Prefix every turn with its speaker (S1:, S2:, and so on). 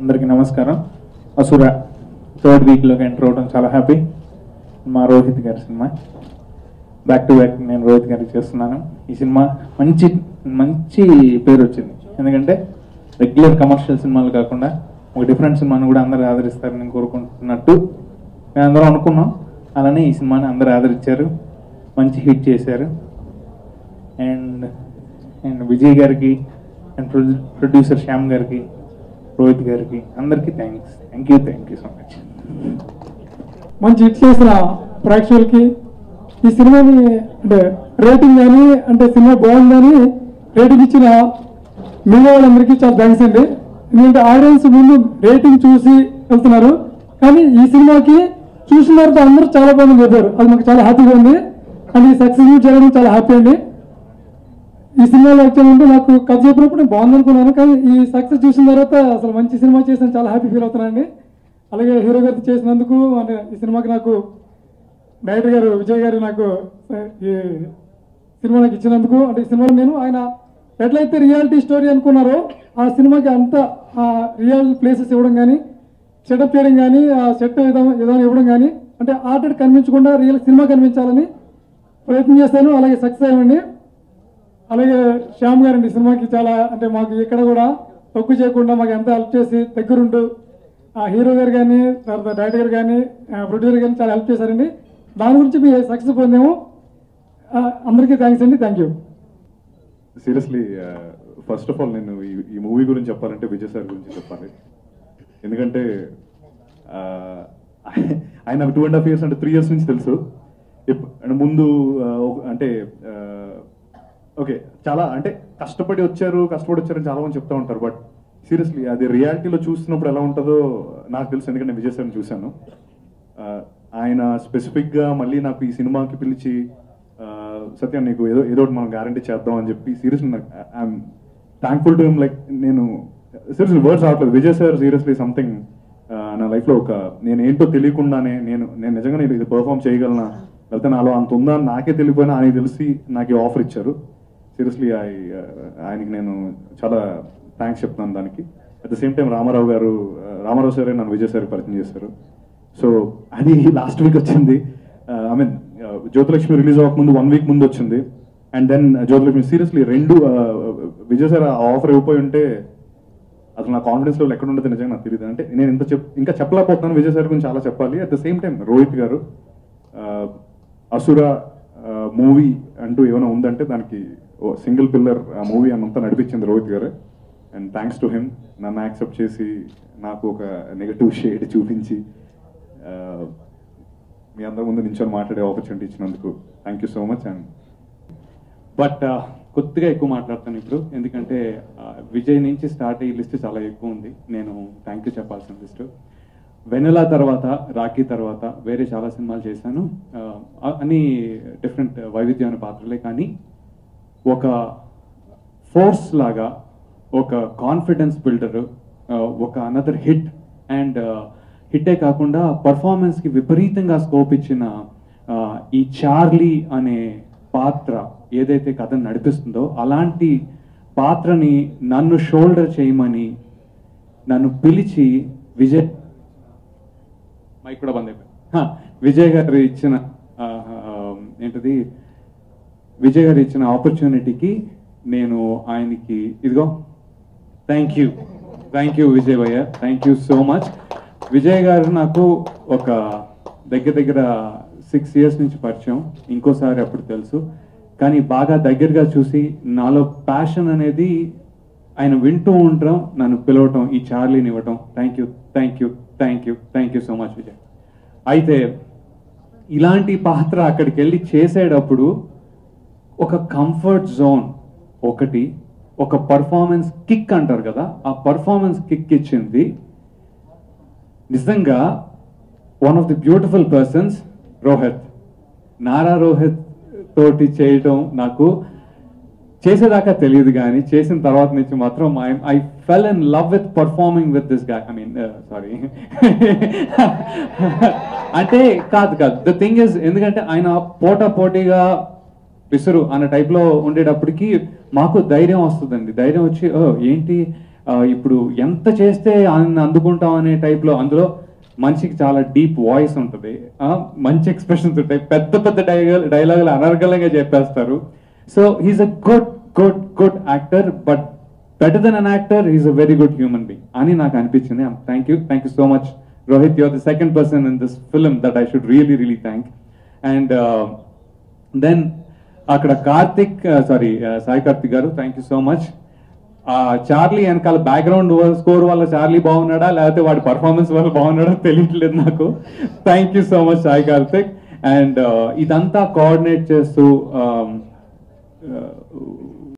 S1: అందరికీ నమస్కారం. అసుర థర్డ్ వీక్లోకి ఎంటర్ అవడం చాలా హ్యాపీ. మా రోహిత్ గారి సినిమా బ్యాక్ టు బ్యాక్ నేను రోహిత్ గారికి చేస్తున్నాను. ఈ సినిమా మంచి మంచి పేరు వచ్చింది, ఎందుకంటే రెగ్యులర్ కమర్షియల్ సినిమాలు కాకుండా ఒక డిఫరెంట్ సినిమాను కూడా అందరూ ఆదరిస్తారని కోరుకుంటున్నట్టు మేము అందరం అనుకున్నాం. అలానే ఈ సినిమాని అందరూ ఆదరించారు, మంచి హిట్ చేశారు. అండ్ విజయ్ గారికి అండ్ ప్రొడ్యూసర్ శ్యామ్ గారికి, రోహిత్ గారికి అందరికీ థ్యాంక్ యూ సో మచ్.
S2: మంచి హిట్ చేసిన ప్రేక్షకులకి ఈ సినిమాని అంటే రేటింగ్ కానీ అంటే సినిమా బాగుందని రేటింగ్ ఇచ్చిన మిగతా వాళ్ళందరికీ చాలా థ్యాంక్స్ అండి. ఎందుకంటే ఆడియన్స్ ముందు రేటింగ్ చూసి వెళ్తున్నారు, కానీ ఈ సినిమాకి చూసిన తర్వాత అందరూ చాలా బాగుంది చెప్పారు. అది మాకు చాలా హ్యాపీగా ఉంది. అండ్ ఈ సక్సెస్ చేయడం చాలా హ్యాపీ అండి. ఈ సినిమాలో వచ్చామంటే నాకు కథ చెప్పినప్పుడు నేను బాగుంది అనుకున్నాను, కానీ ఈ సక్సెస్ చూసిన తర్వాత అసలు మంచి సినిమా చేసిన చాలా హ్యాపీ ఫీల్ అవుతున్నానండి. అలాగే హీరో గారితో చేసినందుకు అంటే ఈ సినిమాకి నాకు డైరెక్టర్ గారు విజయ్ గారు నాకు ఈ సినిమా నాకు ఇచ్చినందుకు, అంటే ఈ సినిమాలో నేను ఆయన ఎట్లయితే రియాలిటీ స్టోరీ అనుకున్నారో ఆ సినిమాకి అంత రియల్ ప్లేసెస్ ఇవ్వడం కానీ, సెటప్ చేయడం కానీ, ఆ సెట్ విధానం ఇవ్వడం కానీ, అంటే ఆర్ట్ కనిపించకుండా రియల్ సినిమా కనిపించాలని ప్రయత్నం చేశాను. అలాగే సక్సెస్ అయ్యండి. అలాగే శ్యామ్ గారండి సినిమాకి చాలా అంటే మాకు ఇక్కడ కూడా తక్కువ చేయకుండా మాకు ఎంత హెల్ప్ చేసి దగ్గరుంటూ ఆ హీరో గారు కానీ, తర్వాత డైరెక్టర్ గారు కానీ, ప్రొడ్యూసర్ కానీ చాలా హెల్ప్ చేశారండి. దాని గురించి మీ సక్సెస్ పొందాము. అందరికీ థ్యాంక్స్ అండి. Thank you.
S3: Seriously first of all నేను ఈ మూవీ గురించి చెప్పాలంటే విజయ్ సార్ గురించి చెప్పాలి. ఎందుకంటే ఆయన 2.5 years అంటే 3 years నుంచి తెలుసు. ముందు అంటే ఓకే చాలా అంటే కష్టపడి వచ్చారని చాలా మంది చెప్తా ఉంటారు. బట్ సీరియస్లీ అది రియాలిటీలో చూస్తున్నప్పుడు ఎలా ఉంటుందో నాకు తెలుసు, ఎందుకంటే విజయ్ సార్ని చూశాను. ఆయన స్పెసిఫిక్గా మళ్ళీ నాకు ఈ సినిమాకి పిలిచి సత్యం నీకు ఏదో ఒకటి మనం గ్యారంటీ చేద్దాం అని చెప్పి seriously I'm thankful to him. Like నేను సీరియస్లీ వర్డ్స్ రావట్లేదు. విజయ్ సార్ సీరియస్లీ సంథింగ్ నా లైఫ్లో ఒక నేను ఏంటో తెలియకుండానే నేను నిజంగా నేను ఇది పర్ఫామ్ చేయగలనా, లేకపోతే నాలో అంత ఉందా అని నాకే తెలియపోయినా ఆయనకి తెలిసి నాకు ఈ ఆఫర్ ఇచ్చారు. సీరియస్లీ ఆయనకి నేను చాలా థ్యాంక్స్ చెప్తున్నాను దానికి. At the same time Ramarao సారే నన్ను విజయ్ సార్ పరిచయం చేశారు. సో అది లాస్ట్ వీక్ వచ్చింది. ఐ మీన్ జ్యోతిలక్ష్మి రిలీజ్ అవ్వకముందు 1 week ముందు వచ్చింది. And then Jyothilakshmi seriously Vijay sir offer ఇవ్వపోయి ఉంటే అసలు నా కాన్ఫిడెన్స్ లెవెల్ ఎక్కడ ఉండదు నిజంగా నాకు తెలియదు. అంటే నేను ఇంకా చెప్పలేకపోతున్నాను. విజయ్ సార్ గురించి చాలా చెప్పాలి. At the same time Rohit గారు అసుర మూవీ అంటూ ఏమైనా ఉందంటే దానికి సింగిల్ పిల్లర్ మూవీ అంతా నడిపించింది రోహిత్ గారు. అండ్ థ్యాంక్స్ టు హిమ్ నన్ను యాక్సెప్ట్ చేసి నాకు ఒక నెగటివ్ షేడ్ చూపించి మీ అందరి ముందు నించొని మాట్లాడే ఆపర్చునిటీ ఇచ్చినందుకు thank you so much. And
S4: but కొద్దిగా ఎక్కువ మాట్లాడతాను ఇప్పుడు, ఎందుకంటే విజయ్ నుంచి స్టార్ట్ అయ్యే లిస్ట్ చాలా ఎక్కువ ఉంది. నేను థ్యాంక్ యూ చెప్పాల్సిన లిస్టు. వెనెలా తర్వాత, రాఖీ తర్వాత వేరే చాలా సినిమాలు చేశాను. అన్ని డిఫరెంట్ వైవిధ్యమైన పాత్రలే, కానీ ఒక ఫోర్స్ లాగా, ఒక కాన్ఫిడెన్స్ బిల్డరు, ఒక అనదర్ హిట్. అండ్ హిట్టే కాకుండా పర్ఫార్మెన్స్కి విపరీతంగా స్కోప్ ఇచ్చిన ఈ చార్లీ అనే పాత్ర ఏదైతే కథను నడిపిస్తుందో అలాంటి పాత్రని నన్ను షోల్డర్ చేయమని నన్ను పిలిచి విజయ్ మైక్ కూడా బంద్ అయిపోయింది. విజయ్ గారు ఇచ్చిన ఆపర్చునిటీకి నేను ఆయనకి ఇదిగో థ్యాంక్ యూ విజయ్ భయ్య, thank you so much. Vijay గారు నాకు ఒక దగ్గర 6 years నుంచి పరిచయం, ఇంకోసారి అప్పుడు తెలుసు, కానీ బాగా దగ్గరగా చూసి నాలో ప్యాషన్ అనేది ఆయన వింటూ ఉండటం, నన్ను పిలవటం, ఈ చార్లీని ఇవ్వటం. Thank you so much Vijay. అయితే ఇలాంటి పాత్ర అక్కడికి వెళ్ళి చేసేటప్పుడు ఒక కంఫర్ట్ జోన్ ఒకటి, ఒక పర్ఫార్మెన్స్ కిక్ అంటారు కదా, ఆ పర్ఫార్మెన్స్ కిక్ ఇచ్చింది నిజంగా one of the beautiful persons Rohit. Nara Rohit తోటి చేయడం నాకు చేసేదాకా తెలియదు, కానీ చేసిన తర్వాత నుంచి మాత్రం I fell in love with performing with this guy. I mean sorry అంటే కాదు ద థింగ్ ఇస్, ఎందుకంటే ఆయన పోటీగా పిసురు అన్న టైప్లో ఉండేటప్పటికి మాకు ధైర్యం వస్తుందండి. ధైర్యం వచ్చి ఏంటి ఇప్పుడు ఎంత చేస్తే అందుకుంటాం అనే టైప్లో, అందులో మనిషికి చాలా డీప్ వాయిస్ ఉంటుంది, మంచి ఎక్స్ప్రెషన్స్ ఉంటాయి, పెద్ద పెద్ద డైలాగులు అనర్గళంగా చెప్పేస్తారు. So he's a good actor, but better than an actor, he's a very good human being అని నాకు అనిపించింది. Thank you so much Rohit, you're the second person in this film that I should really thank. And then అక్కడ కార్తిక్ సాయి కార్తిక్ గారు, thank you so much. Charlie వెనకాల background score వల్ల Charlie బాగున్నాడా లేకపోతే వాడి performance వల్ల బాగున్నాడా తెలియట్లేదు నాకు. Thank you so much Sai Karthik. And ఇదంతా కోఆర్డినేట్ చేస్తూ